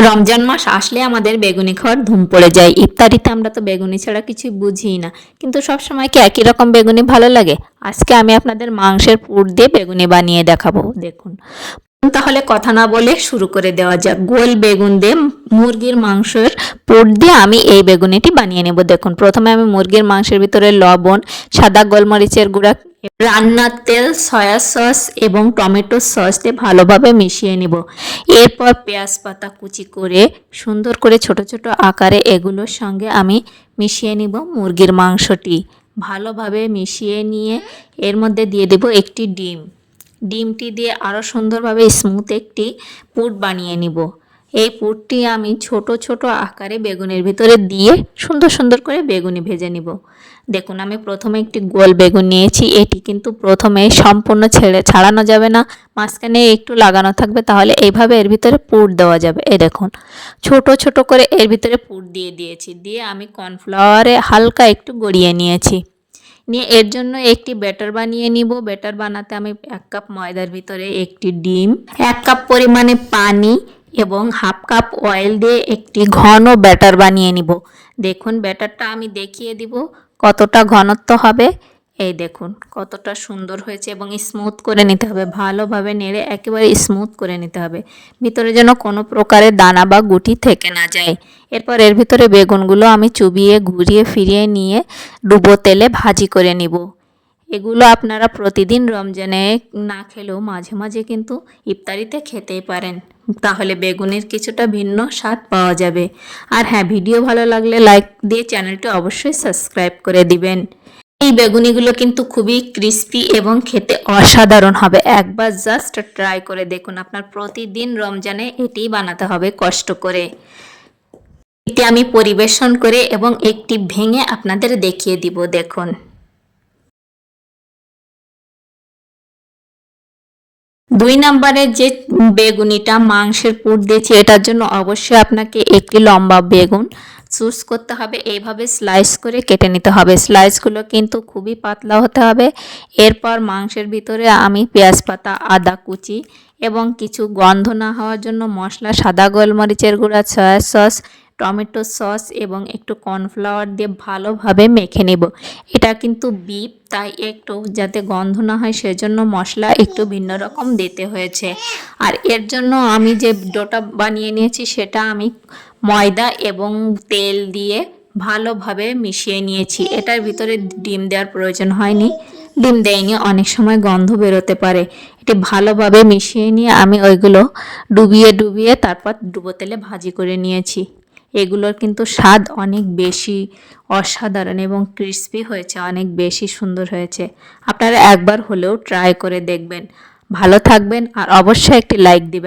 রমজান মাস আসলে আমাদের বেগুনি খাওয়ার ধুম পড়ে যায়। ইফতারিতে আমরা তো বেগুনি ছাড়া কিছুই বুঝিই না, কিন্তু সব সময় কি একই রকম বেগুনি ভালো লাগে? আজকে আমি আপনাদের মাংসের পুর দিয়ে বেগুনি বানিয়ে দেখাবো। দেখুন, তাহলে কথা না বলে শুরু করে দেওয়া যাক। গোল বেগুন দিয়ে মুরগির মাংসের পুর দিয়ে আমি এই বেগুনিটি বানিয়ে নেব। দেখুন, প্রথমে আমি মুরগির মাংসের ভিতরে লবণ, সাদা গোলমরিচের গুঁড়া, রান্নার তেল, সয়া সস এবং টমেটো সস দিয়ে ভালোভাবে মিশিয়ে নিব। এরপর পেঁয়াজ পাতা কুচি করে সুন্দর করে ছোট ছোট আকারে এগুলোর সঙ্গে আমি মিশিয়ে নিব মুরগির মাংসটি। ভালোভাবে মিশিয়ে নিয়ে এর মধ্যে দিয়ে দেব একটি ডিম। ডিমটি দিয়ে আরও সুন্দরভাবে স্মুথ একটি পুর বানিয়ে নিব। এই পুরটি আমি ছোট ছোট আকারে বেগুনের ভিতরে দিয়ে সুন্দর সুন্দর করে বেগুনি ভেজে নিব। দেখুন, আমি প্রথমে একটি গোল বেগুন নিয়েছি। এটি কিন্তু প্রথমে সম্পূর্ণ ছাড়ানো যাবে না, মাঝখানে একটু লাগানো থাকবে, তাহলে এইভাবে এর ভিতরে পুর দেওয়া যাবে। এই দেখুন, ছোট ছোট করে এর ভিতরে পুর দিয়ে দিয়েছি। দিয়ে আমি কর্নফ্লাওয়ারে হালকা একটু গড়িয়ে নিয়েছি। নিয়ে এর জন্য একটি ব্যাটার বানিয়ে নিব। ব্যাটার বানাতে আমি 1 কাপ ময়দার ভিতরে একটি ডিম, 1 কাপ পরিমাণে পানি এবং হাফ কাপ অয়েল দিয়ে একটি ঘন ব্যাটার বানিয়ে নিব। দেখুন, ব্যাটারটা আমি দেখিয়ে দিব কতটা ঘনত্ব হবে। এই দেখুন কতটা সুন্দর হয়েছে এবং স্মুথ করে নিতে হবে। ভালোভাবে নেড়ে একেবারে স্মুথ করে নিতে হবে, ভিতরে যেন কোনো প্রকারের দানা বা গুটি থেকে না যায়। এরপর এর ভিতরে বেগুনগুলো আমি চুবিয়ে ঘুরিয়ে ফিরিয়ে নিয়ে ডুবো তেলে ভাজি করে নিব। এগুলো আপনারা প্রতিদিন রমজানে না খেলেও মাঝে মাঝে কিন্তু ইফতারিতে খেতেই পারেন, তাহলে বেগুনের কিছুটা ভিন্ন স্বাদ পাওয়া যাবে। আর হ্যাঁ, ভিডিও ভালো লাগলে লাইক দিয়ে চ্যানেলটি অবশ্যই সাবস্ক্রাইব করে দিবেন। এই বেগুনিগুলো কিন্তু খুবই ক্রিস্পি এবং খেতে অসাধারণ হবে। একবার জাস্ট ট্রাই করে দেখুন। আপনার প্রতিদিন রমজানে এটি বানাতে হবে কষ্ট করে। এটি আমি পরিবেশন করে এবং একটি ভেঙে আপনাদের দেখিয়ে দিব। দেখুন, 2 নম্বরে যে বেগুনিটা মাংসের পুর দিয়েছি, এটার জন্য অবশ্যই আপনাকে একটি লম্বা বেগুন চুজ করতে হবে। এইভাবে স্লাইস করে কেটে নিতে হবে। স্লাইসগুলো কিন্তু খুবই পাতলা হতে হবে। এরপর মাংসের ভিতরে আমি পেঁয়াজ পাতা, আদা কুচি এবং কিছু গন্ধ না হওয়ার জন্য মশলা, সাদা গোলমরিচের গুঁড়া, সয়া সস, টমেটো সস এবং একটু কর্নফ্লাওয়ার দিয়ে ভালোভাবে মেখে নেব। এটা কিন্তু বিফ, তাই একটু যাতে গন্ধ না হয় সেজন্য মশলা একটু ভিন্ন রকম দিতে হয়েছে। আর এর জন্য আমি যে ডোটা বানিয়ে নিয়েছি সেটা আমি ময়দা এবং তেল দিয়ে ভালোভাবে মিশিয়ে নিয়েছি। এটার ভিতরে ডিম দেওয়ার প্রয়োজন হয়নি, ডিম দেয়নি, অনেক সময় গন্ধ বেরোতে পারে। এটি ভালোভাবে মিশিয়ে নিয়ে আমি ওইগুলো ডুবিয়ে ডুবিয়ে তারপর ডুবো তেলে ভাজি করে নিয়েছি। এগুলোর কিন্তু স্বাদ অনেক বেশি অসাধারণ এবং ক্রিস্পি হয়েছে, অনেক বেশি সুন্দর হয়েছে। আপনারা একবার হলেও ট্রাই করে দেখবেন। ভালো থাকবেন আর অবশ্যই একটি লাইক দিবেন।